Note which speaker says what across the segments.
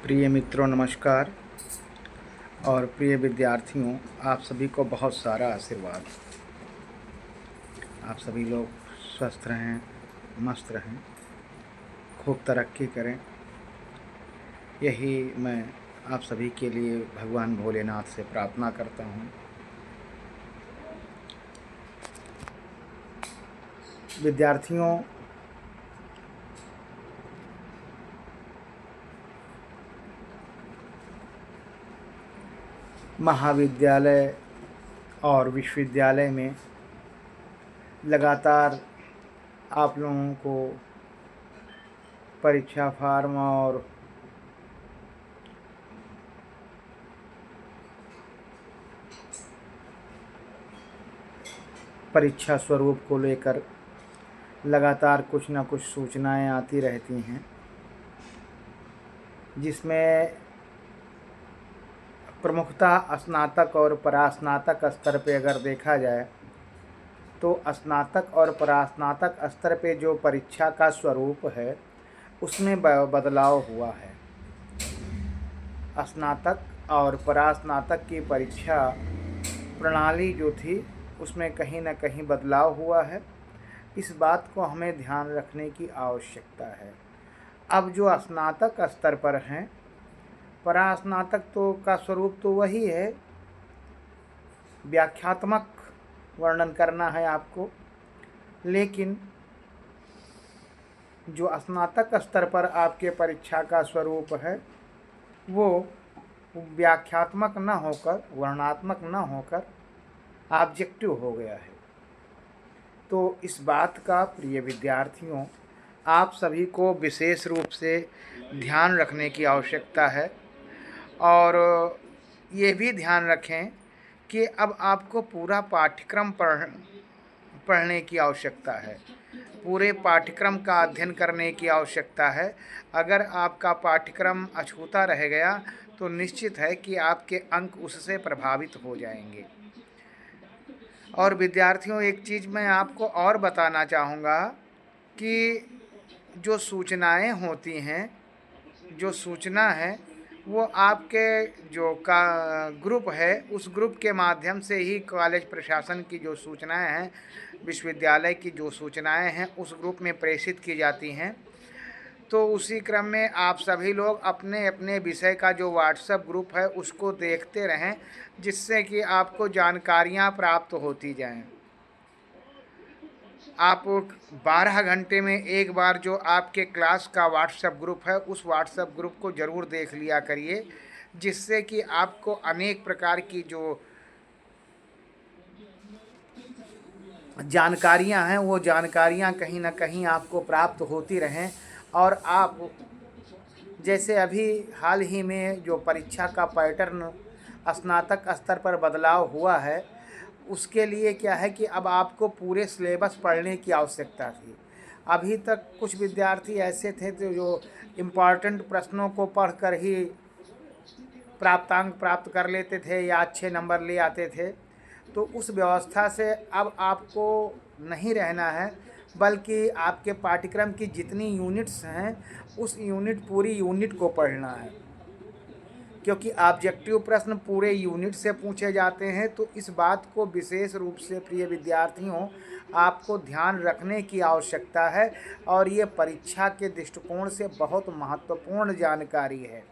Speaker 1: प्रिय मित्रों नमस्कार और प्रिय विद्यार्थियों, आप सभी को बहुत सारा आशीर्वाद। आप सभी लोग स्वस्थ रहें, मस्त रहें, खूब तरक्की करें, यही मैं आप सभी के लिए भगवान भोलेनाथ से प्रार्थना करता हूँ। विद्यार्थियों, महाविद्यालय और विश्वविद्यालय में लगातार आप लोगों को परीक्षा फार्म और परीक्षा स्वरूप को लेकर लगातार कुछ न कुछ सूचनाएं आती रहती हैं, जिसमें प्रमुखतः स्नातक और परास्नातक स्तर पे अगर देखा जाए तो स्नातक और परास्नातक स्तर पे जो परीक्षा का स्वरूप है उसमें बदलाव हुआ है। स्नातक और परास्नातक की परीक्षा प्रणाली जो थी उसमें कहीं न कहीं बदलाव हुआ है। इस बात को हमें ध्यान रखने की आवश्यकता है। अब जो स्नातक स्तर पर हैं, परास्नातक तो का स्वरूप तो वही है, व्याख्यात्मक वर्णन करना है आपको, लेकिन जो स्नातक स्तर पर आपके परीक्षा का स्वरूप है वो व्याख्यात्मक न होकर, वर्णनात्मक न होकर ऑब्जेक्टिव हो गया है। तो इस बात का प्रिय विद्यार्थियों आप सभी को विशेष रूप से ध्यान रखने की आवश्यकता है और ये भी ध्यान रखें कि अब आपको पूरा पाठ्यक्रम पढ़ने की आवश्यकता है, पूरे पाठ्यक्रम का अध्ययन करने की आवश्यकता है। अगर आपका पाठ्यक्रम अछूता रह गया तो निश्चित है कि आपके अंक उससे प्रभावित हो जाएंगे। और विद्यार्थियों, एक चीज़ मैं आपको और बताना चाहूँगा कि जो सूचनाएं होती हैं, जो सूचना है वो आपके जो का ग्रुप है उस ग्रुप के माध्यम से ही कॉलेज प्रशासन की जो सूचनाएं हैं, विश्वविद्यालय की जो सूचनाएं हैं उस ग्रुप में प्रेषित की जाती हैं। तो उसी क्रम में आप सभी लोग अपने अपने विषय का जो व्हाट्सएप ग्रुप है उसको देखते रहें, जिससे कि आपको जानकारियां प्राप्त होती जाएं। आप 12 घंटे में एक बार जो आपके क्लास का व्हाट्सएप ग्रुप है उस व्हाट्सएप ग्रुप को ज़रूर देख लिया करिए, जिससे कि आपको अनेक प्रकार की जो जानकारियां हैं वो जानकारियां कहीं ना कहीं आपको प्राप्त होती रहें। और आप जैसे अभी हाल ही में जो परीक्षा का पैटर्न स्नातक स्तर पर बदलाव हुआ है, उसके लिए क्या है कि अब आपको पूरे सिलेबस पढ़ने की आवश्यकता थी। अभी तक कुछ विद्यार्थी ऐसे थे जो इम्पॉर्टेंट प्रश्नों को पढ़कर ही प्राप्तांक प्राप्त कर लेते थे या अच्छे नंबर ले आते थे। तो उस व्यवस्था से अब आपको नहीं रहना है, बल्कि आपके पाठ्यक्रम की जितनी यूनिट्स हैं उस पूरी यूनिट को पढ़ना है, क्योंकि ऑब्जेक्टिव प्रश्न पूरे यूनिट से पूछे जाते हैं। तो इस बात को विशेष रूप से प्रिय विद्यार्थियों आपको ध्यान रखने की आवश्यकता है और ये परीक्षा के दृष्टिकोण से बहुत महत्वपूर्ण जानकारी है।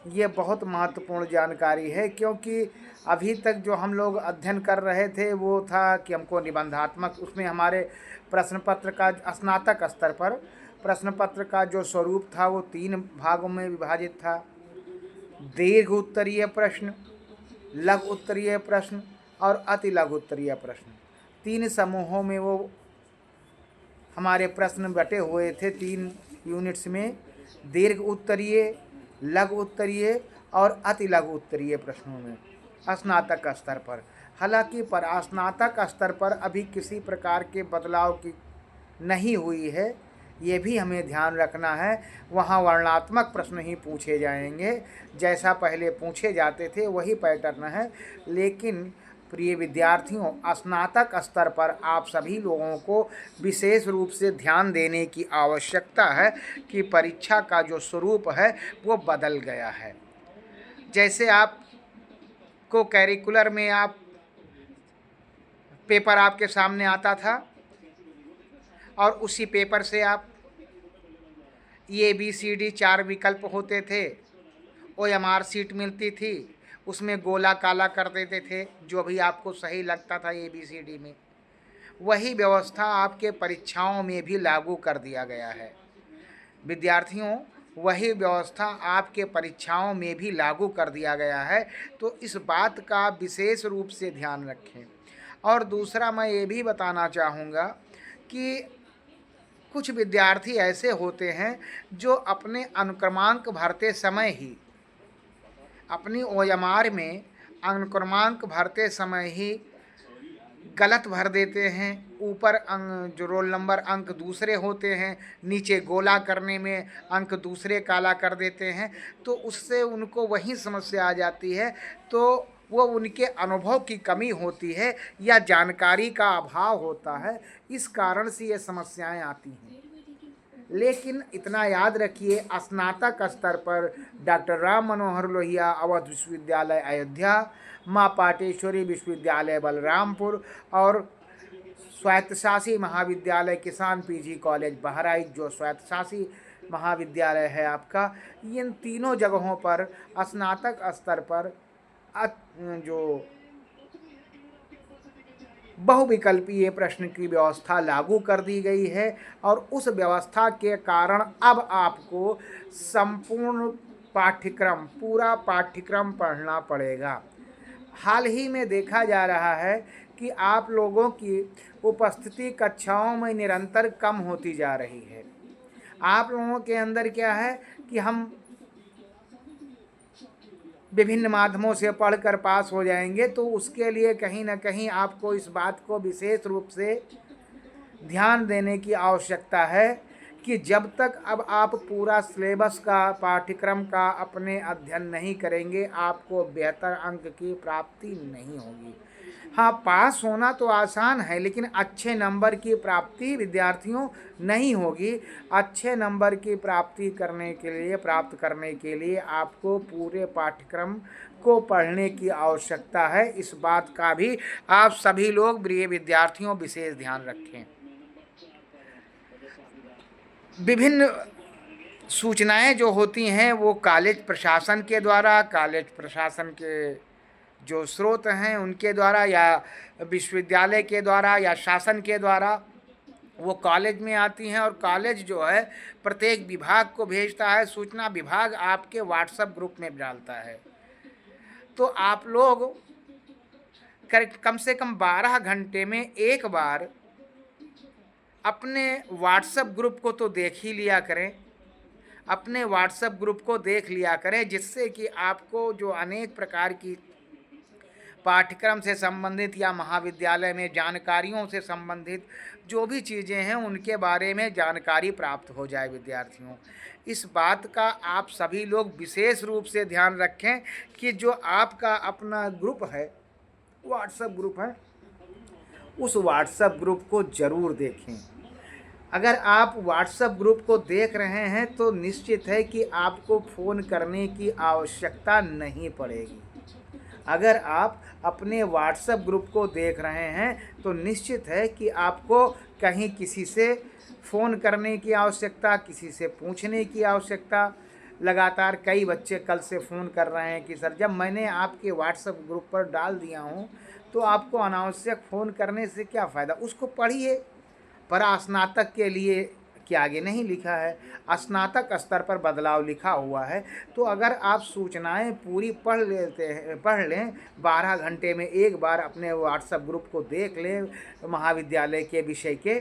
Speaker 1: ये बहुत महत्वपूर्ण जानकारी है, क्योंकि अभी तक जो हम लोग अध्ययन कर रहे थे वो था कि हमको निबंधात्मक, उसमें हमारे प्रश्न पत्र का स्नातक स्तर पर प्रश्न पत्र का जो स्वरूप था वो 3 भागों में विभाजित था। दीर्घ उत्तरीय प्रश्न, लघु उत्तरीय प्रश्न और अति लघु उत्तरीय प्रश्न, 3 समूहों में वो हमारे प्रश्न बटे हुए थे। 3 यूनिट्स में दीर्घ उत्तरीय, लघु उत्तरीय और अति लघु उत्तरीय प्रश्नों में स्नातक स्तर पर। हालांकि परास्नातक स्तर पर अभी किसी प्रकार के बदलाव की नहीं हुई है, ये भी हमें ध्यान रखना है। वहाँ वर्णनात्मक प्रश्न ही पूछे जाएंगे, जैसा पहले पूछे जाते थे वही पैटर्न है। लेकिन प्रिय विद्यार्थियों, स्नातक स्तर पर आप सभी लोगों को विशेष रूप से ध्यान देने की आवश्यकता है कि परीक्षा का जो स्वरूप है वो बदल गया है। जैसे आपको कैरिकुलर में आप पेपर आपके सामने आता था और उसी पेपर से आप ABCD 4 विकल्प होते थे, OMR सीट मिलती थी, उसमें गोला काला कर देते थे जो भी आपको सही लगता था ABCD में। वही व्यवस्था आपके परीक्षाओं में भी लागू कर दिया गया है। विद्यार्थियों, वही व्यवस्था आपके परीक्षाओं में भी लागू कर दिया गया है, तो इस बात का विशेष रूप से ध्यान रखें। और दूसरा मैं ये भी बताना चाहूँगा कि कुछ विद्यार्थी ऐसे होते हैं जो अपने अनुक्रमांक भरते समय ही, अपनी OMR में अनुक्रमांक भरते समय ही गलत भर देते हैं। ऊपर जो रोल नंबर अंक दूसरे होते हैं, नीचे गोला करने में अंक दूसरे काला कर देते हैं, तो उससे उनको वही समस्या आ जाती है। तो वो उनके अनुभव की कमी होती है या जानकारी का अभाव होता है, इस कारण से ये समस्याएं आती हैं। लेकिन इतना याद रखिए, स्नातक स्तर पर डॉक्टर राम मनोहर लोहिया अवध विश्वविद्यालय अयोध्या, माँ पाटेश्वरी विश्वविद्यालय बलरामपुर और स्वायत्तशासी महाविद्यालय किसान PG कॉलेज बहराइच, जो स्वायत्तशासी महाविद्यालय है आपका, इन तीनों जगहों पर स्नातक स्तर पर जो बहुविकल्पीय प्रश्न की व्यवस्था लागू कर दी गई है और उस व्यवस्था के कारण अब आपको संपूर्ण पाठ्यक्रम, पूरा पाठ्यक्रम पढ़ना पड़ेगा। हाल ही में देखा जा रहा है कि आप लोगों की उपस्थिति कक्षाओं में निरंतर कम होती जा रही है। आप लोगों के अंदर क्या है कि हम विभिन्न माध्यमों से पढ़कर पास हो जाएंगे, तो उसके लिए कहीं ना कहीं आपको इस बात को विशेष रूप से ध्यान देने की आवश्यकता है कि जब तक अब आप पूरा सिलेबस का, पाठ्यक्रम का अपने अध्ययन नहीं करेंगे, आपको बेहतर अंक की प्राप्ति नहीं होगी। हाँ, पास होना तो आसान है, लेकिन अच्छे नंबर की प्राप्ति विद्यार्थियों नहीं होगी। अच्छे नंबर की प्राप्ति करने के लिए, प्राप्त करने के लिए आपको पूरे पाठ्यक्रम को पढ़ने की आवश्यकता है। इस बात का भी आप सभी लोग प्रिय विद्यार्थियों विशेष ध्यान रखें। विभिन्न सूचनाएं जो होती हैं वो कॉलेज प्रशासन के द्वारा, कॉलेज प्रशासन के जो स्रोत हैं उनके द्वारा, या विश्वविद्यालय के द्वारा, या शासन के द्वारा वो कॉलेज में आती हैं। और कॉलेज जो है प्रत्येक विभाग को भेजता है, सूचना विभाग आपके व्हाट्सएप ग्रुप में डालता है। तो आप लोग कम से कम 12 घंटे में एक बार अपने व्हाट्सएप ग्रुप को तो देख ही लिया करें, अपने व्हाट्सएप ग्रुप को देख लिया करें, जिससे कि आपको जो अनेक प्रकार की पाठ्यक्रम से संबंधित या महाविद्यालय में जानकारियों से संबंधित जो भी चीज़ें हैं उनके बारे में जानकारी प्राप्त हो जाए। विद्यार्थियों, इस बात का आप सभी लोग विशेष रूप से ध्यान रखें कि जो आपका अपना ग्रुप है, व्हाट्सएप ग्रुप है, उस व्हाट्सएप ग्रुप को ज़रूर देखें। अगर आप व्हाट्सएप ग्रुप को देख रहे हैं तो निश्चित है कि आपको फ़ोन करने की आवश्यकता नहीं पड़ेगी। अगर आप अपने व्हाट्सएप ग्रुप को देख रहे हैं तो निश्चित है कि आपको कहीं किसी से फ़ोन करने की आवश्यकता, किसी से पूछने की आवश्यकता। लगातार कई बच्चे कल से फ़ोन कर रहे हैं कि सर, जब मैंने आपके व्हाट्सएप ग्रुप पर डाल दिया हूँ तो आपको अनावश्यक फ़ोन करने से क्या फ़ायदा। उसको पढ़िए। पर स्नातक के लिए कि आगे नहीं लिखा है, स्नातक स्तर पर बदलाव लिखा हुआ है। तो अगर आप सूचनाएं पूरी पढ़ लें, 12 घंटे में एक बार अपने व्हाट्सएप ग्रुप को देख लें महाविद्यालय के विषय के,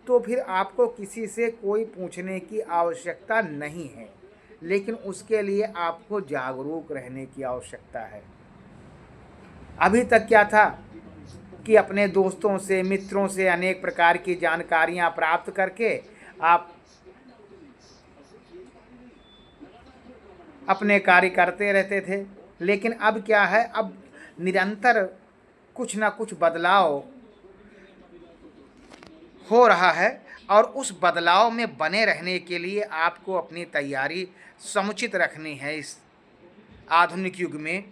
Speaker 1: तो फिर आपको किसी से कोई पूछने की आवश्यकता नहीं है। लेकिन उसके लिए आपको जागरूक रहने की आवश्यकता है। अभी तक क्या था कि अपने दोस्तों से, मित्रों से अनेक प्रकार की जानकारियां प्राप्त करके आप अपने कार्य करते रहते थे। लेकिन अब क्या है, अब निरंतर कुछ ना कुछ बदलाव हो रहा है और उस बदलाव में बने रहने के लिए आपको अपनी तैयारी समुचित रखनी है। इस आधुनिक युग में,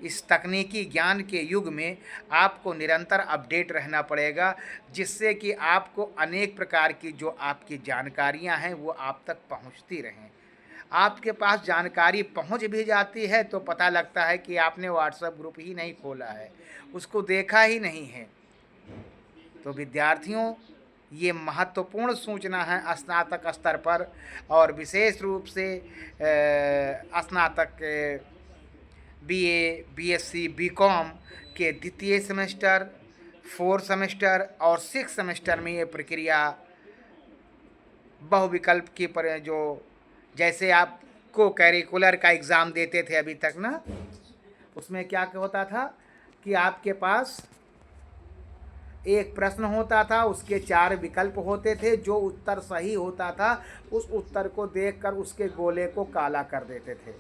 Speaker 1: इस तकनीकी ज्ञान के युग में आपको निरंतर अपडेट रहना पड़ेगा, जिससे कि आपको अनेक प्रकार की जो आपकी जानकारियां हैं वो आप तक पहुंचती रहें। आपके पास जानकारी पहुंच भी जाती है तो पता लगता है कि आपने व्हाट्सएप ग्रुप ही नहीं खोला है, उसको देखा ही नहीं है। तो विद्यार्थियों, ये महत्वपूर्ण सूचना है स्नातक स्तर पर, और विशेष रूप से स्नातक बीए, बीएससी, बीकॉम के द्वितीय सेमेस्टर, 4th सेमेस्टर और 6th सेमेस्टर में ये प्रक्रिया बहुविकल्प की पर जो जैसे आप को करिकुलर का एग्ज़ाम देते थे अभी तक ना, उसमें क्या होता था कि आपके पास एक प्रश्न होता था, उसके 4 विकल्प होते थे। जो उत्तर सही होता था उस उत्तर को देखकर उसके गोले को काला कर देते थे,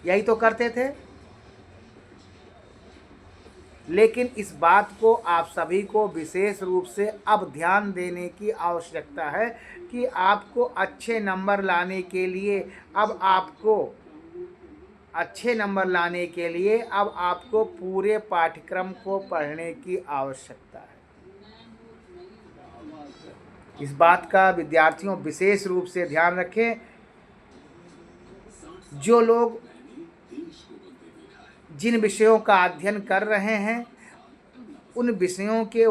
Speaker 1: यही तो करते थे। लेकिन इस बात को आप सभी को विशेष रूप से अब ध्यान देने की आवश्यकता है कि आपको अच्छे नंबर लाने के लिए अब आपको पूरे पाठ्यक्रम को पढ़ने की आवश्यकता है। इस बात का विद्यार्थियों विशेष रूप से ध्यान रखें। जो लोग जिन विषयों का अध्ययन कर रहे हैं उन विषयों के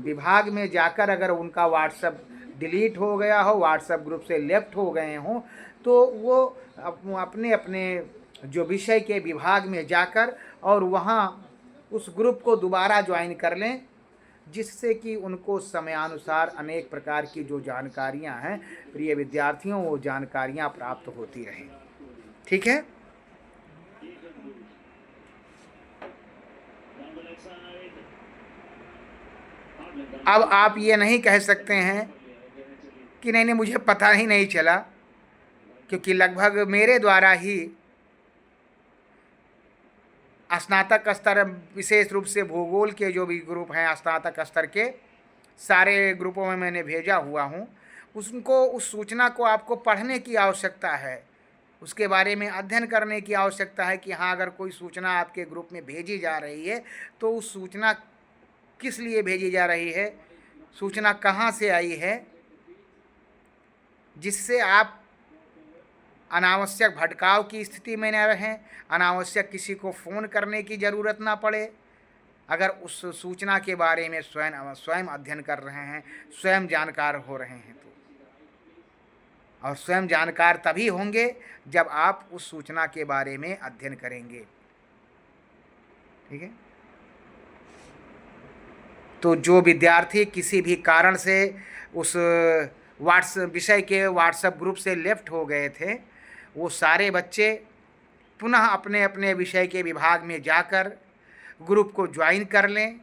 Speaker 1: विभाग में जाकर अगर उनका व्हाट्सएप डिलीट हो गया हो, व्हाट्सएप ग्रुप से लेफ्ट हो गए हों, तो वो अपने अपने जो विषय के विभाग में जाकर और वहाँ उस ग्रुप को दोबारा ज्वाइन कर लें, जिससे कि उनको समयानुसार अनेक प्रकार की जो जानकारियाँ हैं प्रिय विद्यार्थियों, वो जानकारियाँ प्राप्त होती रहें। ठीक है। अब आप ये नहीं कह सकते हैं कि नहीं मुझे पता ही नहीं चला, क्योंकि लगभग मेरे द्वारा ही स्नातक स्तर, विशेष रूप से भूगोल के जो भी ग्रुप हैं स्नातक स्तर के, सारे ग्रुपों में मैंने भेजा हुआ हूँ। उस सूचना को आपको पढ़ने की आवश्यकता है, उसके बारे में अध्ययन करने की आवश्यकता है कि हाँ, अगर कोई सूचना आपके ग्रुप में भेजी जा रही है तो उस सूचना किस लिए भेजी जा रही है, सूचना कहाँ से आई है, जिससे आप अनावश्यक भटकाव की स्थिति में न रहें, अनावश्यक किसी को फ़ोन करने की ज़रूरत ना पड़े। अगर उस सूचना के बारे में स्वयं अध्ययन कर रहे हैं, स्वयं जानकार हो रहे हैं तो, और स्वयं जानकार तभी होंगे जब आप उस सूचना के बारे में अध्ययन करेंगे। ठीक है। तो जो विद्यार्थी किसी भी कारण से उस विषय के व्हाट्सएप ग्रुप से लेफ्ट हो गए थे, वो सारे बच्चे पुनः अपने अपने विषय के विभाग में जाकर ग्रुप को ज्वाइन कर लें,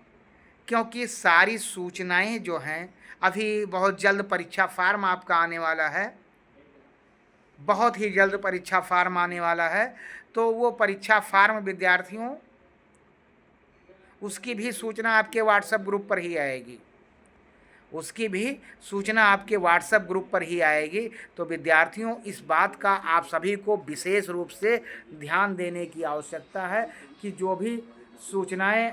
Speaker 1: क्योंकि सारी सूचनाएं जो हैं, अभी बहुत जल्द परीक्षा फार्म आपका आने वाला है, बहुत ही जल्द परीक्षा फार्म आने वाला है। तो वो परीक्षा फार्म विद्यार्थियों, उसकी भी सूचना आपके व्हाट्सएप ग्रुप पर ही आएगी, तो विद्यार्थियों, इस बात का आप सभी को विशेष रूप से ध्यान देने की आवश्यकता है कि जो भी सूचनाएं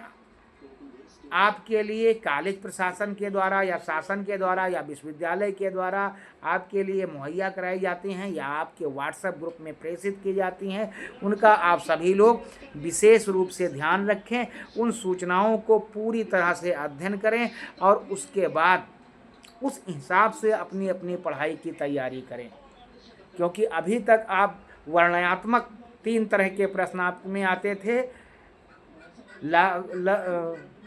Speaker 1: आपके लिए कॉलेज प्रशासन के द्वारा या शासन के द्वारा या विश्वविद्यालय के द्वारा आपके लिए मुहैया कराई जाती हैं या आपके व्हाट्सएप ग्रुप में प्रेषित की जाती हैं, उनका आप सभी लोग विशेष रूप से ध्यान रखें। उन सूचनाओं को पूरी तरह से अध्ययन करें और उसके बाद उस हिसाब से अपनी अपनी पढ़ाई की तैयारी करें, क्योंकि अभी तक आप वर्णनात्मक 3 तरह के प्रश्न आप में आते थे,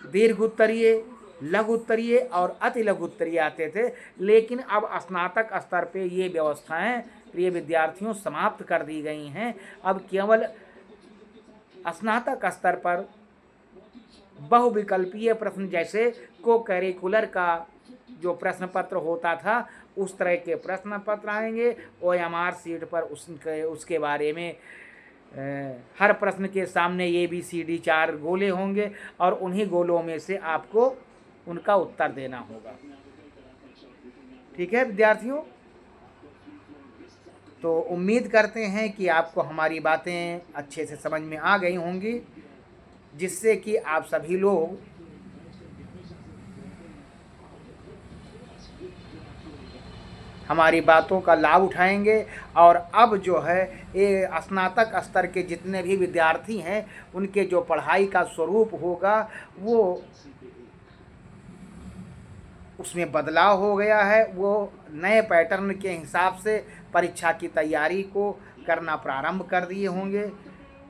Speaker 1: दीर्घ उत्तरीय, लघु उत्तरीय और अति लघु उत्तरीय आते थे। लेकिन अब स्नातक स्तर पे ये व्यवस्थाएं प्रिय विद्यार्थियों समाप्त कर दी गई हैं। अब केवल स्नातक स्तर पर बहुविकल्पीय प्रश्न, जैसे को करिकुलर का जो प्रश्न पत्र होता था उस तरह के प्रश्न पत्र आएंगे। OMR सीट पर उसके बारे में हर प्रश्न के सामने ABCD 4 गोले होंगे और उन्हीं गोलों में से आपको उनका उत्तर देना होगा। ठीक है विद्यार्थियों, तो उम्मीद करते हैं कि आपको हमारी बातें अच्छे से समझ में आ गई होंगी, जिससे कि आप सभी लोग हमारी बातों का लाभ उठाएंगे। और अब जो है ये स्नातक स्तर के जितने भी विद्यार्थी हैं, उनके जो पढ़ाई का स्वरूप होगा वो उसमें बदलाव हो गया है। वो नए पैटर्न के हिसाब से परीक्षा की तैयारी को करना प्रारंभ कर दिए होंगे।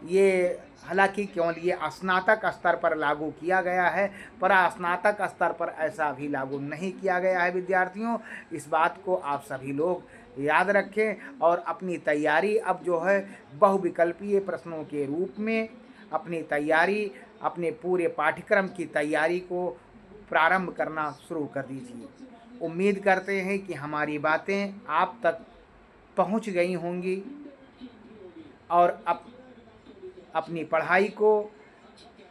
Speaker 1: ये हालांकि केवल ये स्नातक स्तर पर लागू किया गया है, पर स्नातक स्तर पर ऐसा अभी लागू नहीं किया गया है विद्यार्थियों। इस बात को आप सभी लोग याद रखें और अपनी तैयारी अब जो है बहुविकल्पीय प्रश्नों के रूप में अपनी तैयारी, अपने पूरे पाठ्यक्रम की तैयारी को प्रारंभ करना शुरू कर दीजिए। उम्मीद करते हैं कि हमारी बातें आप तक पहुंच गई होंगी और अपनी पढ़ाई को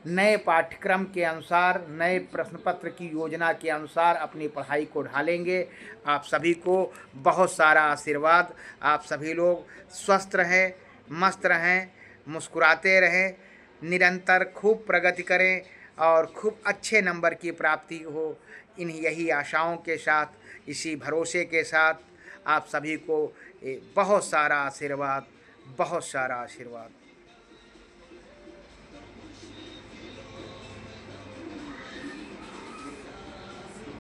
Speaker 1: नए पाठ्यक्रम के अनुसार, नए प्रश्न पत्र की योजना के अनुसार अपनी पढ़ाई को ढालेंगे। आप सभी को बहुत सारा आशीर्वाद। आप सभी लोग स्वस्थ रहें, मस्त रहें, मुस्कुराते रहें, निरंतर खूब प्रगति करें और खूब अच्छे नंबर की प्राप्ति हो। यही आशाओं के साथ, इसी भरोसे के साथ आप सभी को बहुत सारा आशीर्वाद, बहुत सारा आशीर्वाद।